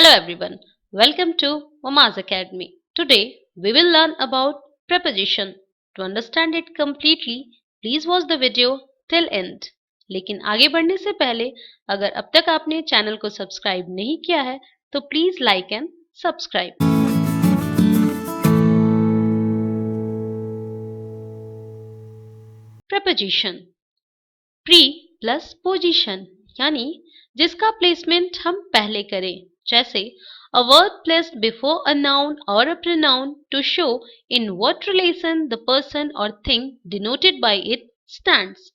Hello everyone, welcome to Mama's Academy. Today we will learn about preposition. To understand it completely, please watch the video till end. लेकिन आगे बढ़ने से पहले अगर अब तक आपने चैनल को सब्सक्राइब नहीं किया है तो please like and subscribe. preposition pre plus position यानी जिसका प्लेसमेंट हम पहले करें, जैसे a word placed before a noun or a pronoun to show in what relation the person or thing denoted by it stands।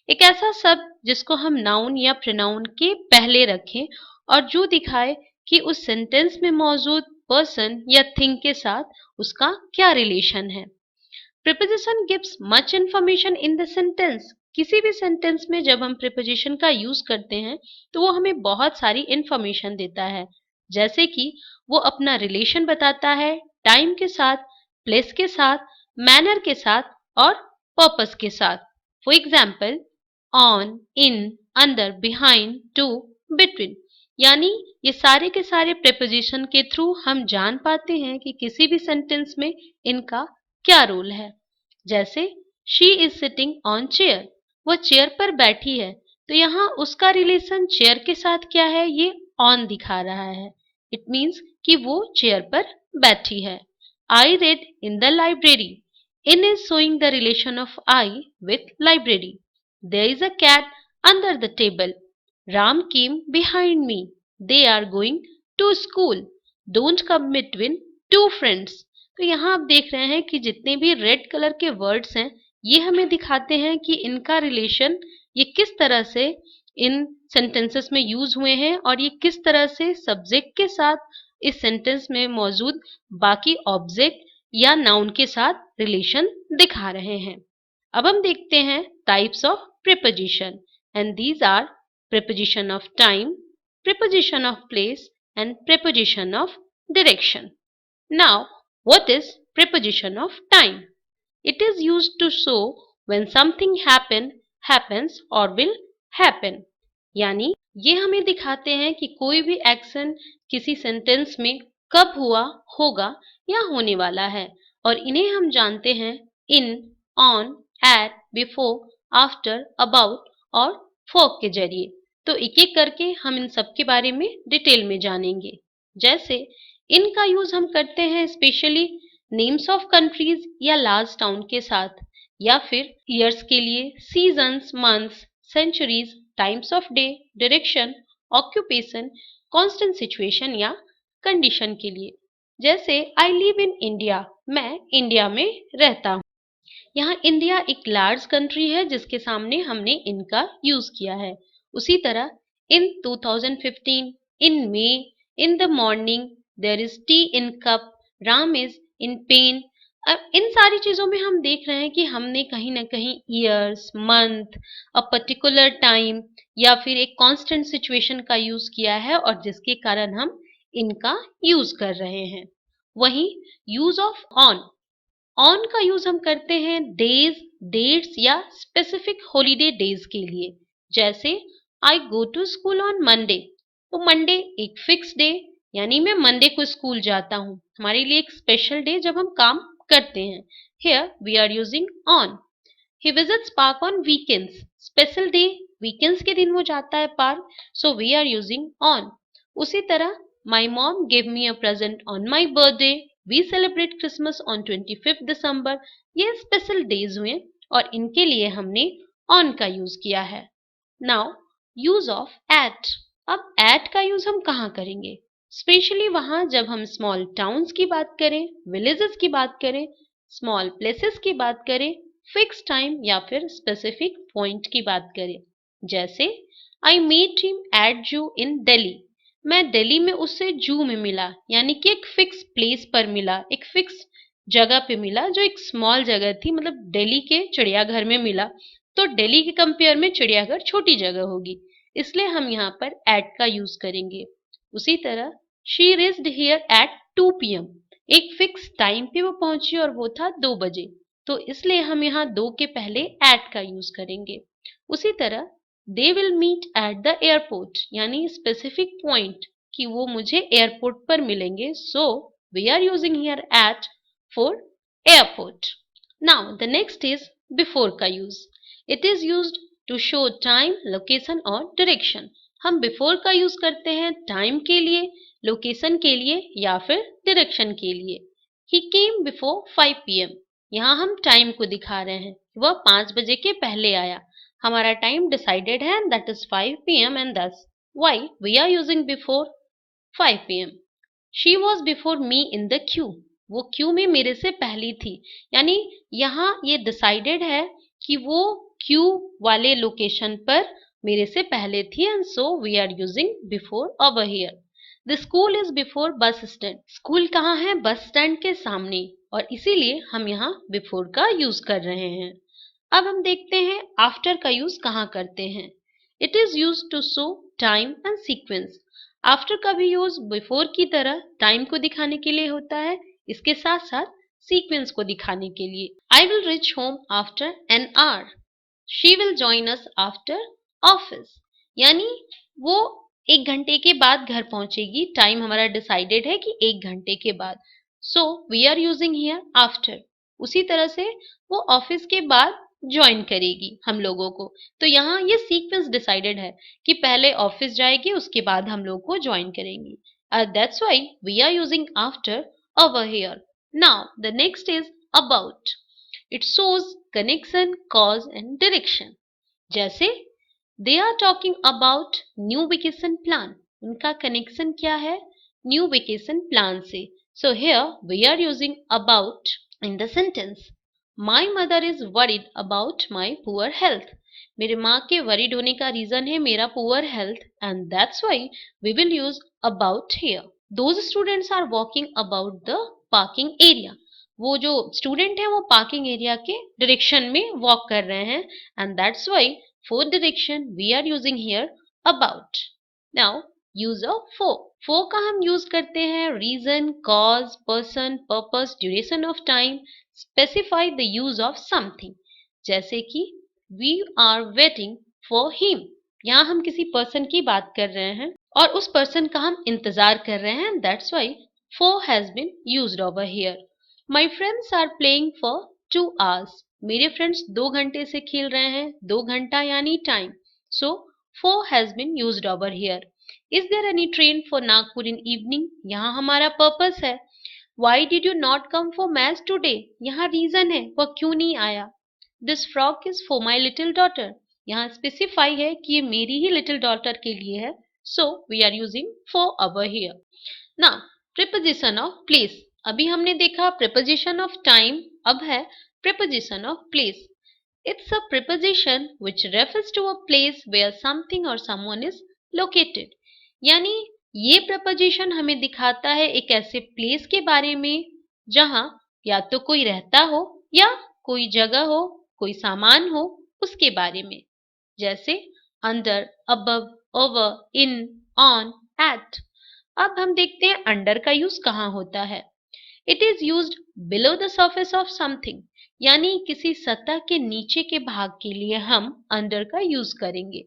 एक ऐसा शब्द जिसको हम नाउन या प्रोनाउन के पहले रखें और जो दिखाए कि उस सेंटेंस में मौजूद पर्सन या थिंग के साथ उसका क्या रिलेशन है। Preposition gives much information in the sentence। किसी भी सेंटेंस में जब हम प्रिपोजिशन का यूज करते हैं तो वो हमें बहुत सारी इंफॉर्मेशन देता है, जैसे कि वो अपना रिलेशन बताता है टाइम के साथ, प्लेस के साथ, मैनर के साथ और पर्पस के साथ। For example on, in, under, behind, to, between. यानी ये सारे के सारे प्रिपोजिशन के थ्रू हम जान पाते हैं कि किसी भी सेंटेंस में इनका क्या रोल है। जैसे she is sitting on chair, वो चेयर पर बैठी है, तो यहाँ उसका रिलेशन चेयर के साथ क्या है, ये ऑन दिखा रहा है। इट मीन्स कि वो चेयर पर बैठी है। I read in the library, in is showing the relation of I with library. There is a cat under the table, Ram came behind me, they are going to school, don't come between two friends. तो यहाँ आप देख रहे हैं कि जितने भी red colour के वर्ड्स हैं ये हमें दिखाते हैं कि इनका रिलेशन ये किस तरह से इन सेंटेंसेस में यूज हुए हैं और ये किस तरह से सब्जेक्ट के साथ इस सेंटेंस में मौजूद बाकी ऑब्जेक्ट या नाउन के साथ रिलेशन दिखा रहे हैं। अब हम देखते हैं types of preposition and these are preposition of time, preposition of place and preposition of direction. Now what is preposition of time? It is used to show when something happens or will happen। यानी ये हमें दिखाते हैं कि कोई भी action किसी sentence में कब हुआ, होगा या होने वाला है, और इन्हें हम जानते हैं in, on, at, before, after, about और फॉर के जरिए। तो एक एक करके हम इन सब के बारे में डिटेल में जानेंगे। जैसे इनका यूज हम करते हैं स्पेशली नेम्स ऑफ कंट्रीज या लार्ज टाउन के साथ, या फिर ईयर्स के लिए seasons, months, centuries, times of day, direction, occupation, constant situation या कंडीशन के लिए। जैसे आई लिव इन इंडिया, मैं इंडिया में रहता हूँ। यहाँ इंडिया एक लार्ज कंट्री है जिसके सामने हमने इनका यूज किया है। उसी तरह in 2015, in May, in the morning, there is tea in cup, Ram is in pen. अब इन सारी चीजों में हम देख रहे हैं कि हमने कहीं ना कहीं years, month, a particular time या फिर एक कांस्टेंट सिचुएशन का यूज किया है और जिसके कारण हम इनका यूज कर रहे हैं। वहीं यूज ऑफ ऑन का यूज हम करते हैं डेज, डेट्स या स्पेसिफिक हॉलीडे डेज के लिए। जैसे I go to school on Monday, तो मंडे एक फिक्स डे, यानी मैं मंडे को स्कूल जाता हूँ, हमारे लिए एक स्पेशल डे जब हम काम करते हैं। Here we are using on. He visits park on weekends, special day, weekends के दिन वो जाता है park, so we are using on. उसी तरह my mom gave me a present on my birthday, we celebrate Christmas on 25 December. ये special days हुए और इनके लिए हमने ऑन का यूज किया है। Now use of at. अब एट का यूज हम कहाँ करेंगे? स्पेशली वहां जब हम स्मॉल टाउन्स की बात करें, विलेजेस की बात करें, स्मॉल प्लेसेस की बात करें, फिक्स टाइम या फिर स्पेसिफिक पॉइंट की बात करें। जैसे आई मेट हिम एट जू इन दिल्ली, मैं दिल्ली में उससे जू में मिला, यानी कि एक फिक्स प्लेस पर मिला, एक फिक्स जगह पे मिला जो एक स्मॉल जगह थी, मतलब दिल्ली के चिड़ियाघर में मिला। तो दिल्ली के कंपेयर में चिड़ियाघर छोटी जगह होगी, इसलिए हम यहाँ पर एट का यूज करेंगे। उसी तरह she reached here eight 2 PM, एक फिक्स टाइम पे वो पहुंची और वो था 2 बजे, तो इसलिए हम यहाँ 2 के पहले एट का यूज करेंगे। उसी तरह they will meet at the airport, यानी स्पेसिफिक पॉइंट कि वो मुझे एयरपोर्ट पर मिलेंगे, so we are using here at for airport. Now the next is before का use. It is used to show time, location और डायरेक्शन. हम before का यूज करते हैं टाइम के लिए, लोकेशन के लिए या फिर डायरेक्शन के लिए. ही केम बिफोर 5 PM. यहाँ हम टाइम को दिखा रहे हैं, वह 5 बजे के पहले आया. हमारा टाइम डिसाइडेड है, that is 5 PM and thus why we are using before 5 PM. She was before me in the queue. वो क्यू में मेरे से पहली थी. यानी यहाँ ये डिसाइडेड है कि वो क्यू वाले लोकेशन पर मेरे से पहले थी, and so we are using before over here. The school is before bus stand. School कहाँ है? बस स्टैंड के सामने, और इसीलिए हम यहाँ बिफोर का यूज कर रहे हैं. अब हम देखते हैं आफ्टर का यूज कहाँ करते हैं. It is use to show time and sequence. After का भी यूज बिफोर की तरह टाइम को दिखाने के लिए होता है, इसके साथ साथ सीक्वेंस को दिखाने के लिए. I will reach home after an hour. She will join us after office. यानी वो 1 घंटे के बाद घर पहुंचेगी. टाइम हमारा डिसाइडेड है कि 1 घंटे के बाद, so we are using here after. उसी तरह से वो ऑफिस के बाद ज्वाइन करेगी हम लोगों को. तो यहाँ ये सीक्वेंस डिसाइडेड है कि पहले ऑफिस जाएगी, उसके बाद हम लोग को ज्वाइन करेंगी. That's why we are using after over here. Now the next is about. It shows connection, cause and direction. जैसे they are talking about new vacation plan. उनका कनेक्शन क्या है? न्यू वेकेशन प्लान से. So here we are using about in the sentence. My mother is worried about my poor health. मेरे माँ के worried होने का रीजन है मेरा poor health, and that's why we will use about here. Those students are walking about the parking area. वो जो student है वो पार्किंग एरिया के डायरेक्शन में वॉक कर रहे हैं, and that's why for direction we are using here about. Now use of for का हम यूज करते हैं reason, cause, person, purpose, duration of time, specify the use of something. जैसे कि we are waiting for him. यहाँ हम किसी person की बात कर रहे हैं और उस पर्सन का हम इंतजार कर रहे हैं, that's why for has been used over here. My friends are playing for 2 hours. मेरे फ्रेंड्स 2 घंटे से खेल रहे हैं. 2 घंटा यानी time, so for has been used over here. Is there any train for Nagpur in evening? यहाँ हमारा पर्पस है. Why did you not come for match today? यहाँ रीजन है वह क्यों नहीं आया. This frock is for my little daughter. यहाँ स्पेसिफाई है कि ये मेरी ही लिटिल डॉटर के लिए है, so we are using for over here. Now preposition of place. अभी हमने देखा preposition of time, अब है preposition of place. It's a preposition which refers to a place where something or someone is located. यानी ये preposition हमें दिखाता है एक ऐसे place के बारे में जहाँ या तो कोई रहता हो या कोई जगह हो, कोई सामान हो, उसके बारे में. जैसे under, above, over, in, on, at. अब हम देखते हैं अंडर का यूज कहाँ होता है. It is used below the surface of something. यानी किसी सतह के नीचे के भाग के लिए हम अंडर का यूज करेंगे.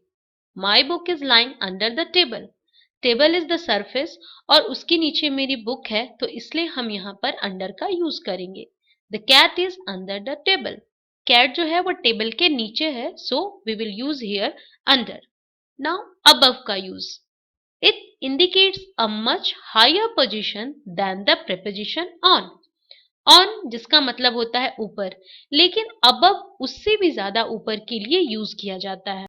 My book is lying under the table. Table is the surface और उसके नीचे मेरी बुक है, तो इसलिए हम यहाँ पर अंडर का यूज करेंगे. The cat is under the table. Cat जो है वो टेबल के नीचे है, so we will use here under. Now above का use. It indicates a much higher position than the preposition on. On जिसका मतलब होता है ऊपर, लेकिन above उससे भी ज्यादा ऊपर के लिए यूज किया जाता है.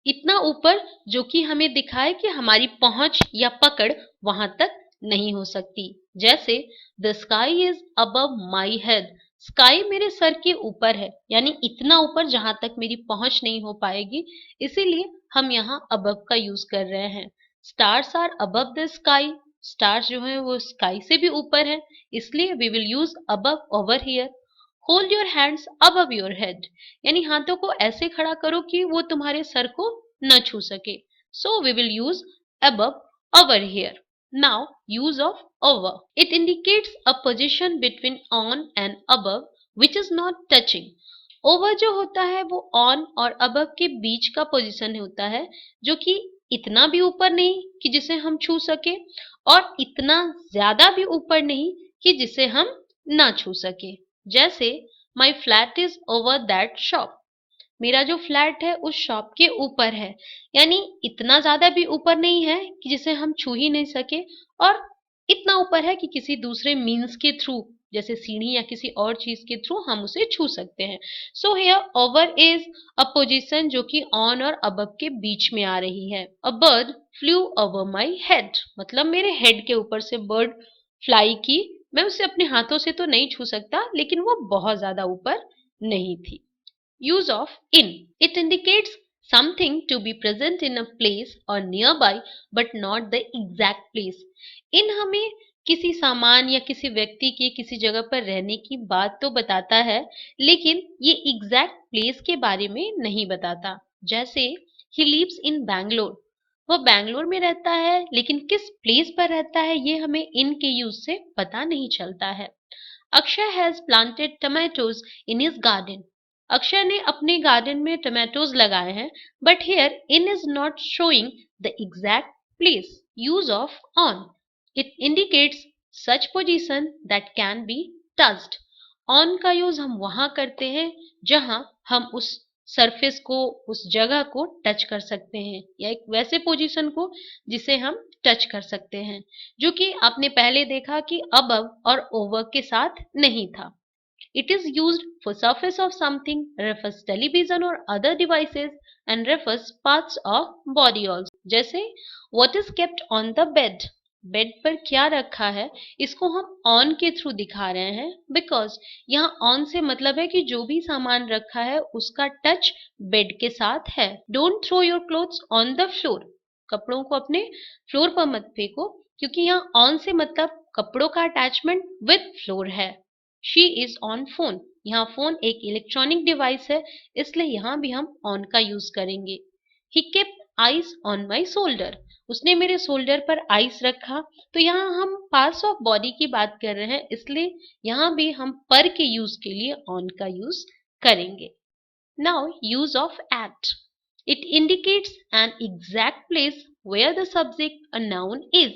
इतना ऊपर जो कि हमें दिखाए कि हमारी पहुंच या पकड़ वहां तक नहीं हो सकती. जैसे the sky is above my head. Sky मेरे सर के ऊपर है, यानी इतना ऊपर जहां तक मेरी पहुंच नहीं हो पाएगी, इसीलिए हम यहाँ above का यूज कर रहे हैं. Stars are above the sky. Stars जो है वो स्काई से भी ऊपर है, इसलिए we will use above over here. Hold your hands above your head. यानी हाथों को ऐसे खड़ा करो कि वो तुम्हारे सर को न छू सके, so we will use above over here. Now use of over. It indicates a position between on and above which is not touching. Over जो होता है वो ऑन और अबव के बीच का पोजिशन होता है, जो कि इतना भी ऊपर नहीं कि जिसे हम छू सके और इतना ज्यादा भी ऊपर नहीं कि जिसे हम ना छू सके। जैसे माई flat is over that shop, मेरा जो फ्लैट है उस शॉप के ऊपर है। यानी इतना ज्यादा भी ऊपर नहीं है कि जिसे हम छू ही नहीं सके, और इतना ऊपर है कि किसी दूसरे मीन्स के थ्रू, जैसे सीढ़ी या किसी और चीज के थ्रू हम उसे छू सकते हैं। So here over is a position जो कि ऑन और अबव के बीच में आ रही है। A bird flu over my head, मतलब मेरे हेड के ऊपर से बर्ड फ्लाई की। मैं उसे अपने हाथों से तो नहीं छू सकता, लेकिन वो बहुत ज्यादा ऊपर नहीं थी। Use of in. It indicates something to be present in a place or nearby but not the exact place. In हमें किसी सामान या किसी व्यक्ति के किसी जगह पर रहने की बात तो बताता है, लेकिन ये एग्जैक्ट प्लेस के बारे में नहीं बताता। जैसे he lives in Bangalore, वो बैंगलोर में रहता है, लेकिन किस प्लेस पर रहता है ये हमें इन के यूज से पता नहीं चलता है। Akshay has planted tomatoes in his garden, Akshay ने अपने गार्डन में टमाटोज लगाए हैं, but here in is not showing the exact place. Use of on, it indicates such position that can be touched. On का यूज हम वहां करते हैं जहां हम उस सरफेस को, उस जगह को टच कर सकते हैं, या एक वैसे पोजीशन को जिसे हम टच कर सकते हैं, जो कि आपने पहले देखा कि अबव और ओवर के साथ नहीं था। It is used for surface of something, refers television or other devices, and refers parts of body also. जैसे what is kept on the bed, bed पर क्या रखा है, इसको हम ऑन के थ्रू दिखा रहे हैं, बिकॉज यहाँ ऑन से मतलब है कि जो भी सामान रखा है उसका टच बेड के साथ है। Don't throw your clothes on the floor, कपड़ों को अपने फ्लोर पर मत फेंको, क्योंकि यहाँ ऑन से मतलब कपड़ों का अटैचमेंट विद फ्लोर है। शी इज ऑन फोन, यहाँ फोन एक इलेक्ट्रॉनिक डिवाइस है, इसलिए यहाँ भी हम ऑन का यूज करेंगे। He kept eyes on my shoulder, उसने मेरे शोल्डर पर आइस रखा, तो यहाँ हम पार्ट्स ऑफ बॉडी की बात कर रहे हैं, इसलिए यहाँ भी हम पर के यूज के लिए ऑन का यूज करेंगे। Now use of at, it indicates an exact place where the subject a noun is.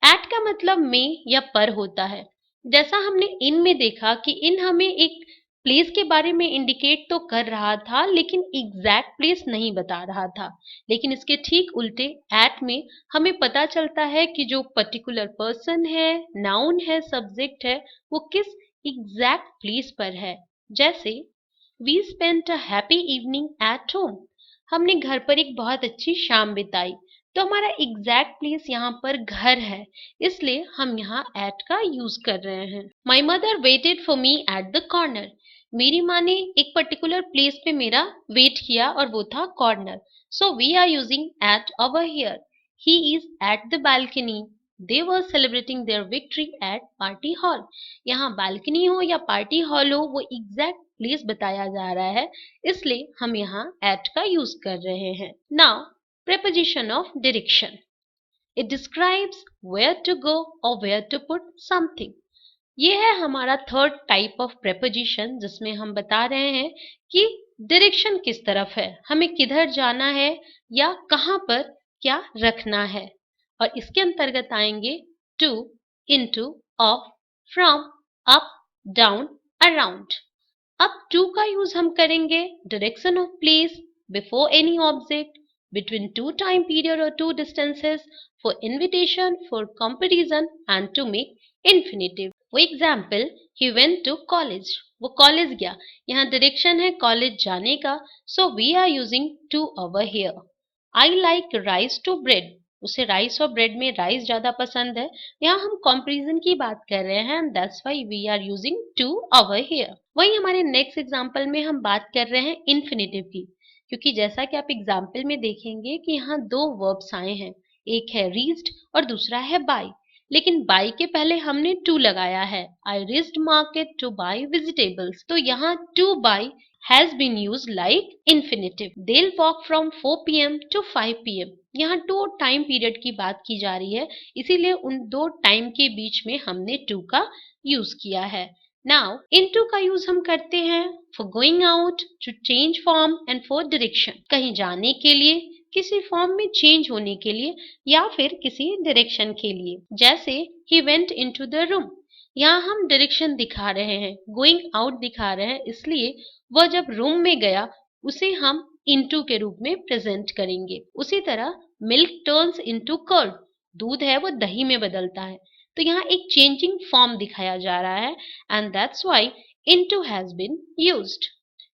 At का मतलब में या पर होता है। जैसा हमने इन में देखा कि इन हमें एक प्लेस के बारे में इंडिकेट तो कर रहा था, लेकिन एग्जैक्ट प्लेस नहीं बता रहा था। लेकिन इसके ठीक उल्टे एट में हमें पता चलता है कि जो पर्टिकुलर पर्सन है, नाउन है, सब्जेक्ट है, वो किस एग्जैक्ट प्लेस पर है। जैसे we spent a happy evening at home, हमने घर पर एक बहुत अच्छी शाम बिताई, तो हमारा एग्जैक्ट प्लेस यहाँ पर घर है, इसलिए हम यहाँ एट का यूज कर रहे हैं। My mother waited for me at the corner, मेरी माँ ने एक पर्टिकुलर प्लेस पे मेरा वेट किया और वो था corner, so we are using at over here. He is at the balcony, they were celebrating their victory at party hall, यहाँ बालकनी हो या पार्टी हॉल हो, वो एग्जैक्ट प्लेस बताया जा रहा है, इसलिए हम यहाँ एट का यूज कर रहे हैं। Now preposition of direction, it describes where to go or where to put something। ये है हमारा थर्ड टाइप ऑफ preposition, जिसमें हम बता रहे हैं कि डायरेक्शन किस तरफ है, हमें किधर जाना है या कहाँ पर क्या रखना है। और इसके अंतर्गत आएंगे to, into, of, from, up, down, around। अब to का यूज हम करेंगे direction of place, before any object, between two time period or two distances, for invitation, for comparison, and to make infinitive। For example, he went to college, वो college गया, यहाँ direction है college जाने का, so we are using to over here। I like rice to bread, उसे rice और bread में rice ज्यादा पसंद है, यहाँ हम कंपैरिजन की बात कर रहे हैं, and that's why we are using to over here। वहीं हमारे नेक्स्ट एग्जाम्पल में हम बात कर रहे हैं इन्फिनेटिव की, क्योंकि जैसा कि आप एग्जाम्पल में देखेंगे कि यहाँ दो वर्ब्स आए हैं, एक है रीच्ड और दूसरा है बाय, लेकिन बाय के पहले हमने टू लगाया है। I reached market to buy vegetables, तो यहाँ to buy has been used like infinitive। They'll walk from 4 p.m. to 5 p.m. यहाँ दो टाइम पीरियड की बात की जा रही है, इसीलिए उन दो टाइम के बीच में हमने टू का यूज किया है। नाउ into का यूज हम करते हैं for going out, to change form and for direction, कहीं जाने के लिए, किसी फॉर्म में चेंज होने के लिए या फिर किसी डायरेक्शन के लिए। जैसे he went into the room, यहाँ हम डायरेक्शन दिखा रहे हैं, गोइंग आउट दिखा रहे हैं, इसलिए वह जब रूम में गया उसे हम into के रूप में प्रेजेंट करेंगे। उसी तरह मिल्क टर्न्स into कर्ड, दूध है वो दही में बदलता है, तो यहाँ एक चेंजिंग फॉर्म दिखाया जा रहा है and that's why into has been used।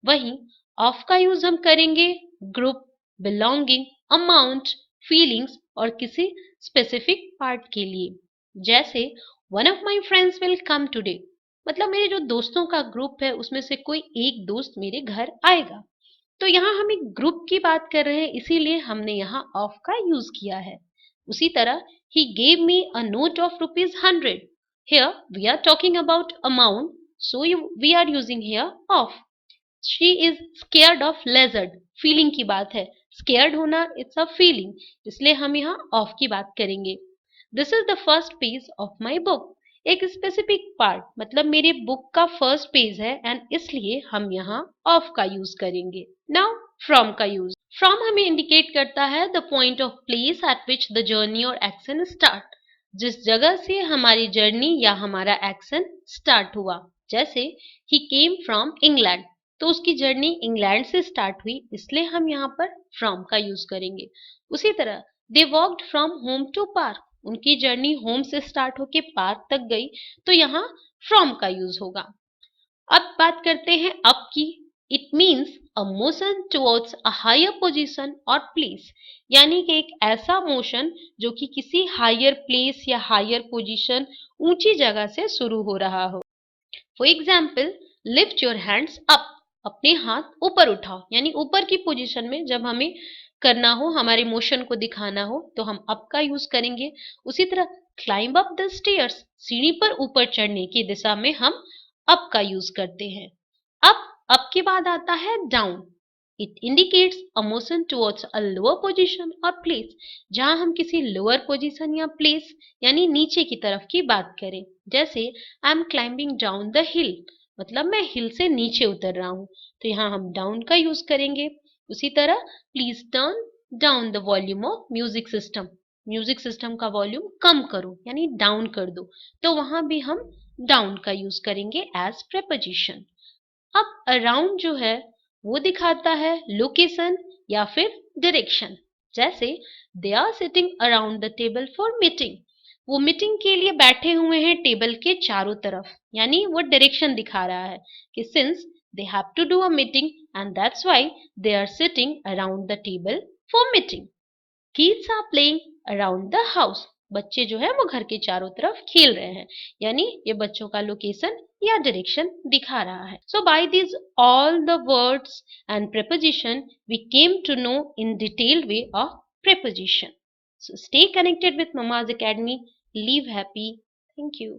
वहीं ऑफ का यूज हम करेंगे ग्रुप, बिलोंगिंग, अमाउंट, फीलिंग्स और किसी स्पेसिफिक पार्ट के लिए। जैसे one of my friends will come today, मतलब मेरे जो दोस्तों का ग्रुप है उसमें से कोई एक दोस्त मेरे घर आएगा। तो यहाँ हम एक ग्रुप की बात कर रहे हैं, इसीलिए हमने यहाँ ऑफ का यूज किया है। उसी तरह he gave me a note of ₹100, here we are talking about amount, so we are using here of। She is scared of लेजर्ड, feeling की बात है, स्केयर्ड होना इट्स अ फीलिंग, इसलिए हम यहाँ ऑफ की बात करेंगे। This is the first page of my book, एक स्पेसिफिक पार्ट मतलब मेरे बुक का फर्स्ट पेज है एंड इसलिए हम यहाँ ऑफ का यूज करेंगे। नाउ फ्रॉम का यूज, फ्रॉम हमें इंडिकेट करता है the point of place at which the journey और एक्शन स्टार्ट, जिस जगह से हमारी जर्नी या हमारा एक्शन स्टार्ट हुआ। जैसे ही केम फ्रॉम इंग्लैंड, तो उसकी जर्नी इंग्लैंड से स्टार्ट हुई, इसलिए हम यहाँ पर फ्रॉम का यूज करेंगे। उसी तरह they walked from home to park, उनकी जर्नी होम से स्टार्ट होके पार्क तक गई, तो यहाँ फ्रॉम का यूज होगा। अब बात करते हैं अप की। It means a motion towards a higher position और प्लेस, यानी कि एक ऐसा मोशन जो कि किसी हायर प्लेस या हायर पोजीशन, ऊंची जगह से शुरू हो रहा हो। For example lift your hands up, अपने हाथ ऊपर उठाओ, यानी ऊपर की पोजीशन में जब हमें करना हो, हमारे मोशन को दिखाना हो, तो हम अप का यूज करेंगे। उसी तरह क्लाइंब अप द स्टेयर्स, सीढ़ी पर ऊपर चढ़ने की दिशा में हम अप का यूज करते हैं। अप के बाद आता है down. It indicates a motion towards a lower position और प्लेस, जहां हम किसी लोअर पोजीशन या प्लेस यानी नीचे की तरफ की बात करें। जैसे I am climbing down the हिल, मतलब मैं हिल से नीचे उतर रहा हूं, तो यहाँ हम डाउन का यूज करेंगे। उसी तरह please turn down the volume of music system, music system का वॉल्यूम कम करो यानी डाउन कर दो, तो वहां भी हम डाउन का यूज करेंगे एज प्रेपोजिशन। अब अराउंड जो है वो दिखाता है लोकेशन या फिर डायरेक्शन। जैसे they are sitting around the table for meeting, वो मीटिंग के लिए बैठे हुए हैं टेबल के चारों तरफ, यानी वो डायरेक्शन दिखा रहा है कि since they have to do a meeting and that's why they are sitting around the table for meeting. Kids are playing around the house, बच्चे जो है वो घर के चारों तरफ खेल रहे हैं, यानी ये बच्चों का लोकेशन या डायरेक्शन दिखा रहा है। So by this all the words and preposition we came to know in detailed way of preposition. So stay connected with Mama's Academy. Live happy. Thank you.